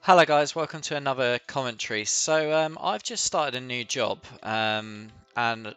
Hello guys, welcome to another commentary. I've just started a new job, and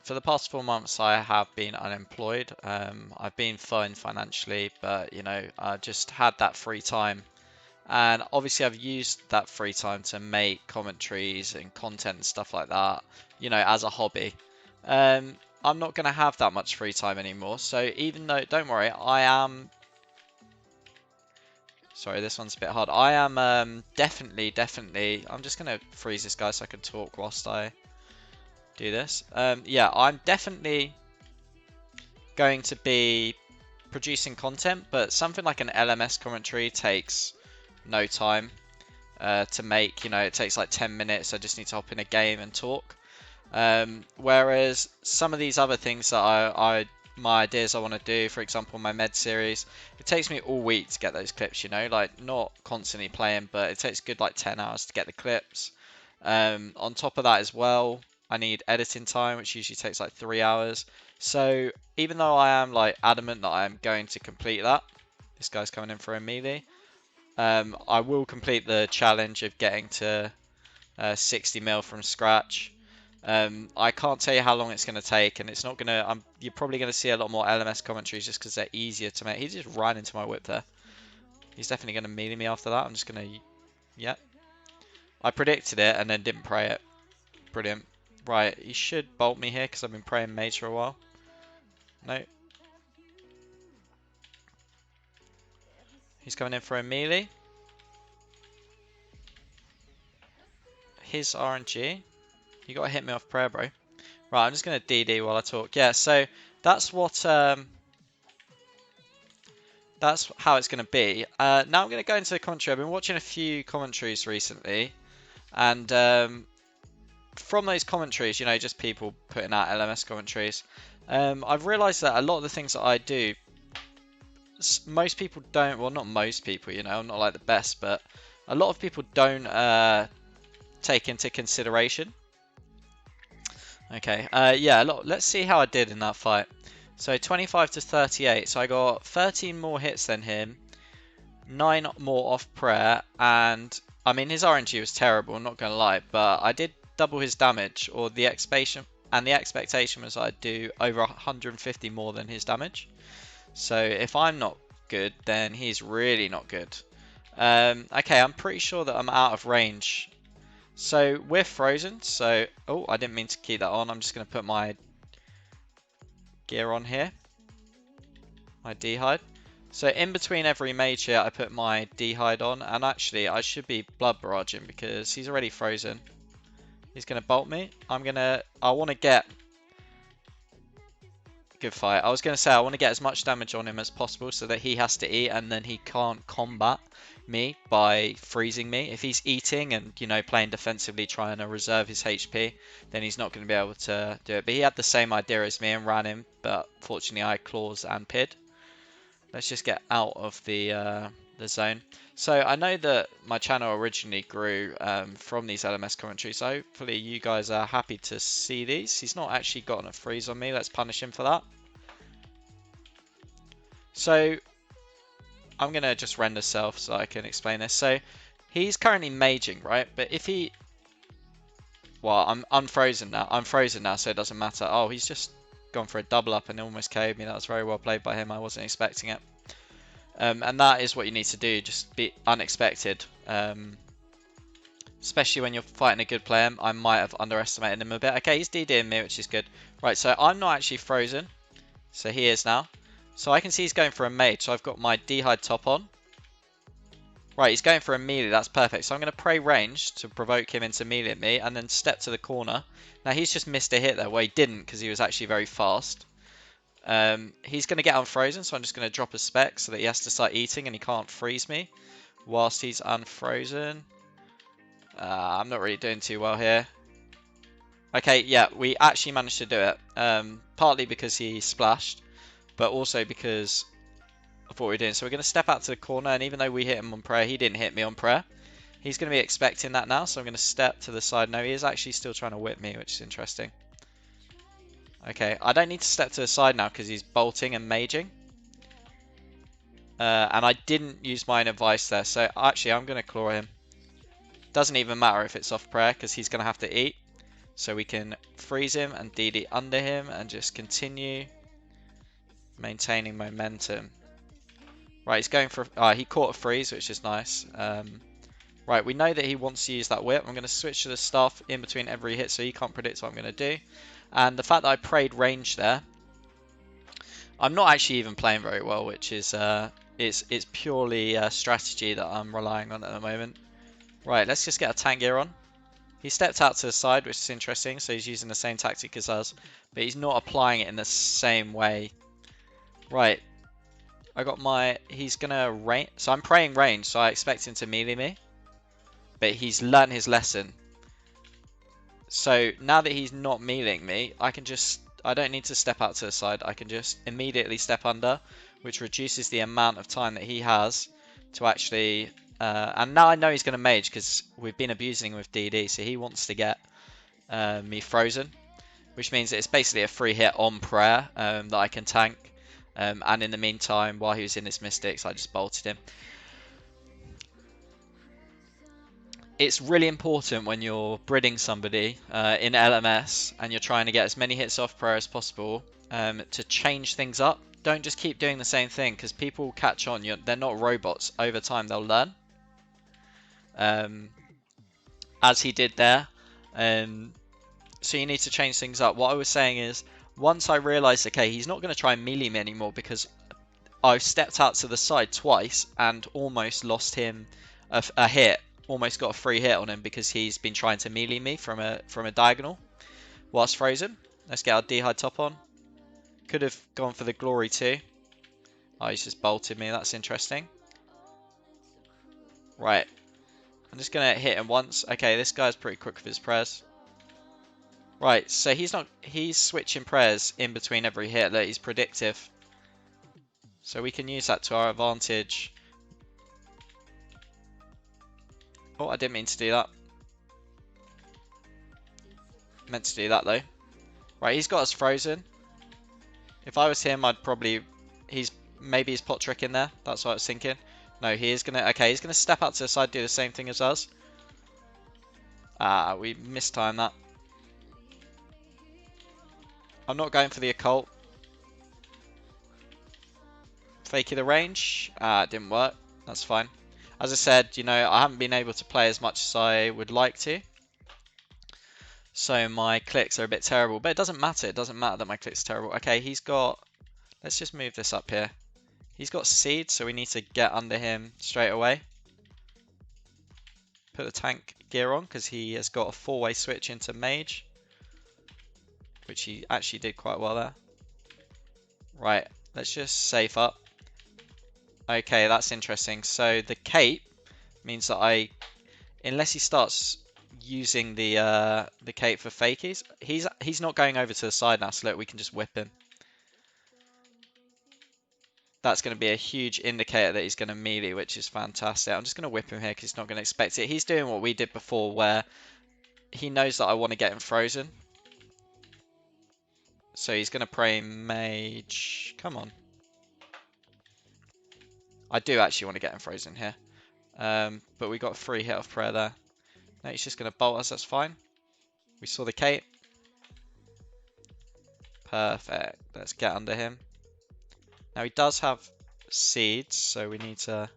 for the past 4 months I have been unemployed. I've been fine financially, but I just had that free time, and obviously I've used that free time to make commentaries and content and stuff like that, as a hobby. I'm not going to have that much free time anymore, so even though, don't worry, Sorry, this one's a bit hard. I am definitely. I'm just gonna freeze this guy so I can talk whilst I do this. Yeah, I'm definitely going to be producing content, but something like an LMS commentary takes no time to make. It takes like 10 minutes. I just need to hop in a game and talk. Whereas some of these other things that my ideas I want to do, for example, my med series, it takes me all week to get those clips, like not constantly playing, but it takes good like 10 hours to get the clips. On top of that as well, I need editing time, which usually takes like 3 hours. So even though I am like adamant that I'm going to complete that, this guy's coming in for a melee. I will complete the challenge of getting to 60 mil from scratch. I can't tell you how long it's going to take, and it's not going to. You're probably going to see a lot more LMS commentaries just because they're easier to make. He just ran into my whip there. He's definitely going to melee me after that. I'm just going to. Yeah. I predicted it and then didn't pray it. Brilliant. Right, he should bolt me here because I've been praying mage for a while. No. He's coming in for a melee. His RNG. You got to hit me off prayer, bro. Right, I'm just going to DD while I talk. Yeah, so that's what. That's how it's going to be. Now I'm going to go into the commentary. I've been watching a few commentaries recently, and from those commentaries, just people putting out LMS commentaries, I've realised that a lot of the things that I do, most people don't. Well, not most people. I'm not like the best, but a lot of people don't take into consideration. Okay. Yeah. Let's see how I did in that fight. So 25 to 38. So I got 13 more hits than him. 9 more off prayer, and I mean his RNG was terrible, I'm not gonna lie, but I did double his damage, or the expectation was I'd do over 150 more than his damage. So if I'm not good, then he's really not good. Okay, I'm pretty sure that I'm out of range. So we're frozen. So I didn't mean to keep that on. I'm just gonna put my gear on here, my D-hide. So in between every mage here, I put my D-hide on, and actually I should be blood barraging because he's already frozen. He's gonna bolt me. I want to get good fight. I was gonna say I want to get as much damage on him as possible so that he has to eat, and then he can't combat me by freezing me. If he's eating and playing defensively, trying to reserve his HP, then he's not going to be able to do it. But he had the same idea as me and ran him, but fortunately I claws and pid. Let's just get out of the zone. So I know that my channel originally grew from these LMS commentaries. So hopefully you guys are happy to see these. He's not actually gotten a freeze on me. Let's punish him for that. So I'm going to just render self so I can explain this. So he's currently maging, right? But if he... Well, I'm unfrozen now. I'm frozen now, so it doesn't matter. Oh, he's just gone for a double up and almost KO'd me. That was very well played by him. I wasn't expecting it. And that is what you need to do. Just be unexpected. Especially when you're fighting a good player. I might have underestimated him a bit. Okay, he's DDing me, which is good. Right, so I'm not actually frozen. So he is now. So I can see he's going for a mage. So I've got my D-hide top on. Right, he's going for a melee. That's perfect. So I'm going to pray range to provoke him into melee at me, and then step to the corner. Now he's just missed a hit there. Well, he didn't because he was actually very fast. He's going to get unfrozen, so I'm just going to drop a spec so that he has to start eating and he can't freeze me whilst he's unfrozen. I'm not really doing too well here. Okay, yeah, we actually managed to do it. Partly because he splashed, but also because of what we're doing. So we're going to step out to the corner, and even though we hit him on prayer, he didn't hit me on prayer. He's going to be expecting that now, so I'm going to step to the side. No, he is actually still trying to whip me, which is interesting. Okay, I don't need to step to the side now because he's bolting and maging. And I didn't use my own advice there, so actually I'm going to claw him. Doesn't even matter if it's off prayer because he's going to have to eat. So we can freeze him and DD under him and just continue maintaining momentum. Right, he's going for... he caught a freeze, which is nice. Right, we know that he wants to use that whip. I'm going to switch to the staff in between every hit so he can't predict what I'm going to do. And the fact that I prayed range there, I'm not actually even playing very well, which is it's purely strategy that I'm relying on at the moment. Right, let's just get a tank gear on. He stepped out to the side, which is interesting, so he's using the same tactic as us, but he's not applying it in the same way. Right, I got my... He's going to range... So I'm praying range, so I expect him to melee me. But he's learned his lesson. So now that he's not meleeing me, I can just... I don't need to step out to the side. I can just immediately step under, which reduces the amount of time that he has to actually... and now I know he's going to mage because we've been abusing him with DD, so he wants to get me frozen, which means that it's basically a free hit on prayer that I can tank. And in the meantime, while he was in his mystics, I just bolted him. It's really important when you're bridding somebody in LMS and you're trying to get as many hits off prayer as possible to change things up. Don't just keep doing the same thing because people catch on. They're not robots. Over time, they'll learn. As he did there. So you need to change things up. What I was saying is, once I realised, okay, he's not going to try and melee me anymore because I've stepped out to the side twice and almost lost him a hit. Almost got a free hit on him because he's been trying to melee me from a diagonal whilst frozen. Let's get our D-hide top on. Could have gone for the glory too. Oh, he's just bolted me. That's interesting. Right. I'm just going to hit him once. Okay, this guy's pretty quick with his prayers. Right, so he's switching prayers in between every hit. Look, he's predictive. So we can use that to our advantage. Oh, I didn't mean to do that. Meant to do that though. Right, he's got us frozen. If I was him, I'd probably... Maybe he's pot trick in there. That's what I was thinking. No, he is going to... Okay, he's going to step out to the side, do the same thing as us. Ah, we mistimed that. I'm not going for the occult. Fakey the range. Ah, it didn't work. That's fine. As I said, you know, I haven't been able to play as much as I would like to. So my clicks are a bit terrible. But it doesn't matter. It doesn't matter that my clicks are terrible. Okay, he's got... Let's just move this up here. He's got seed, so we need to get under him straight away. Put the tank gear on, because he has got a 4-way switch into mage. Which he actually did quite well there. Right, let's just safe up. Okay, that's interesting. So the cape means that unless he starts using the cape for fakies, he's not going over to the side now. So look, we can just whip him. That's going to be a huge indicator that he's going to melee, which is fantastic. I'm just going to whip him here because he's not going to expect it. He's doing what we did before, where he knows that I want to get him frozen. So he's going to pray mage. Come on. I do actually want to get him frozen here. But we got a free hit of prayer there. No, he's just going to bolt us. That's fine. We saw the cape. Perfect. Let's get under him. Now he does have seeds, so we need to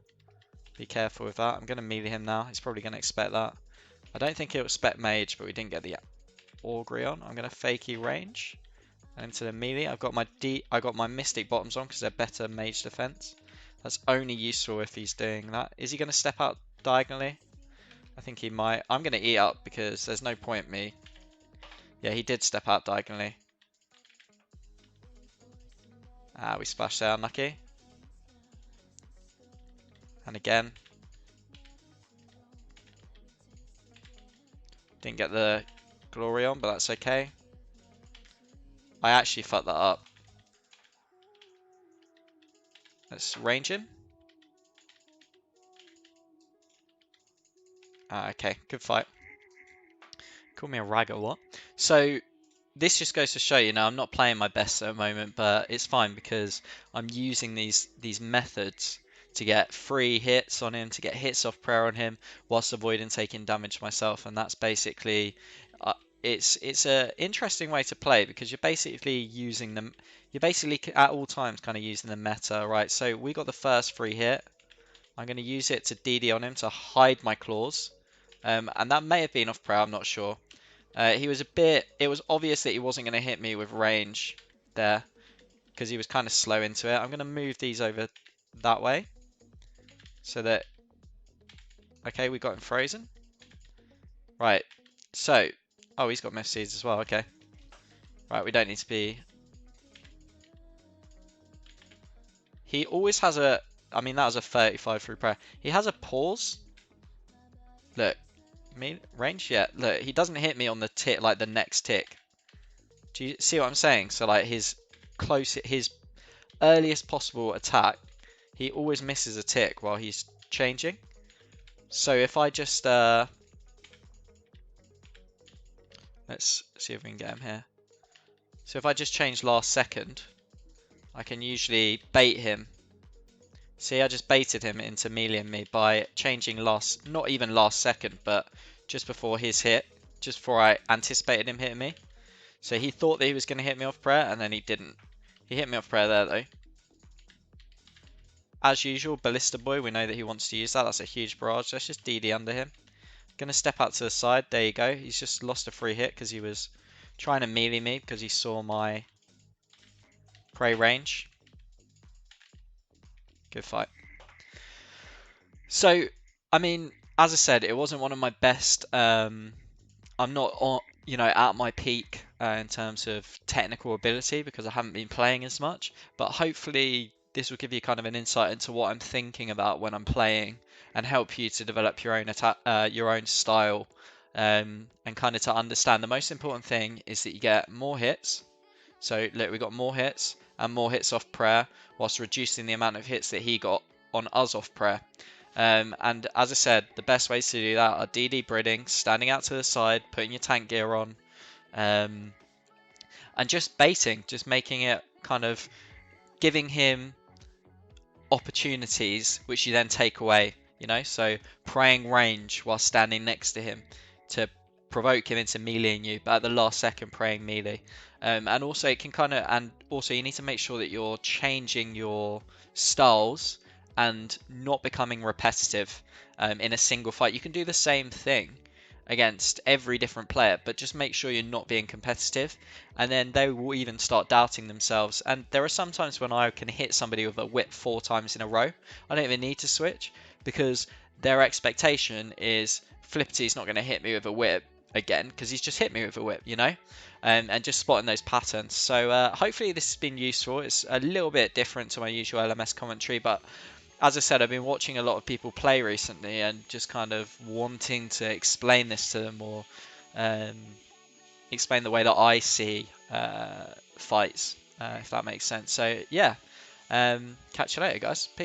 be careful with that. I'm going to melee him now. He's probably going to expect that. I don't think he'll expect mage, but we didn't get the augury on. I'm going to fakey range into the melee. I got my mystic bottoms on because they're better mage defense. That's only useful if he's doing that. Is he going to step out diagonally? I think he might. I'm going to eat up because there's no point me. Yeah, he did step out diagonally. Ah, we splashed there, unlucky. And again. Didn't get the glory on, but that's okay. I actually fucked that up. Let's range him. Ah, okay, good fight. Call me a rag or what? So this just goes to show you now I'm not playing my best at the moment, but it's fine because I'm using these methods to get free hits on him, to get hits off prayer on him, whilst avoiding taking damage myself. And that's basically, uh, it's a interesting way to play because you're basically using them. You're basically at all times kind of using the meta, right? So we got the first free hit. I'm going to use it to DD on him to hide my claws. And that may have been off prayer, I'm not sure. He was a bit, it was obvious that he wasn't going to hit me with range there because he was kind of slow into it. I'm going to move these over that way so that, okay, we got him frozen. Right, so, oh, he's got Myth Seeds as well, okay. Right, we don't need to be, he always has a, I mean, that was a 35 through prayer. He has a pause. Look, range? Yeah, look, he doesn't hit me on the tick, like the next tick. Do you see what I'm saying? So like his earliest possible attack, he always misses a tick while he's changing. So if I just let's see if we can get him here. So if I just change last second, I can usually bait him. See, I just baited him into meleeing me by changing not even last second, but just before his hit, just before I anticipated him hitting me. So he thought that he was going to hit me off prayer, and then he didn't. He hit me off prayer there, though. As usual, Ballista Boy, we know that he wants to use that. That's a huge barrage. Let's just DD under him. Going to step out to the side. There you go. He's just lost a free hit because he was trying to melee me because he saw my prey range. Good fight. So, I mean, as I said, it wasn't one of my best. I'm not on, at my peak in terms of technical ability because I haven't been playing as much. But hopefully, this will give you kind of an insight into what I'm thinking about when I'm playing and help you to develop your own your own style, and kind of to understand. The most important thing is that you get more hits. So look, we got more hits and more hits off prayer, whilst reducing the amount of hits that he got on us off prayer. And as I said, the best ways to do that are DD Bridding, standing out to the side, putting your tank gear on, and just baiting, just making it kind of giving him opportunities which you then take away, so praying range while standing next to him to provoke him into meleeing you, but at the last second praying melee. And also it can and also you need to make sure that you're changing your styles and not becoming repetitive in a single fight. You can do the same thing against every different player, but just make sure you're not being competitive, and then they will even start doubting themselves. And there are some times when I can hit somebody with a whip 4 times in a row. I don't even need to switch because their expectation is Flippity's not going to hit me with a whip again because he's just hit me with a whip, and just spotting those patterns. So hopefully this has been useful. It's a little bit different to my usual LMS commentary, but as I said, I've been watching a lot of people play recently and just kind of wanting to explain this to them, or explain the way that I see fights, if that makes sense. So yeah, catch you later, guys. Peace.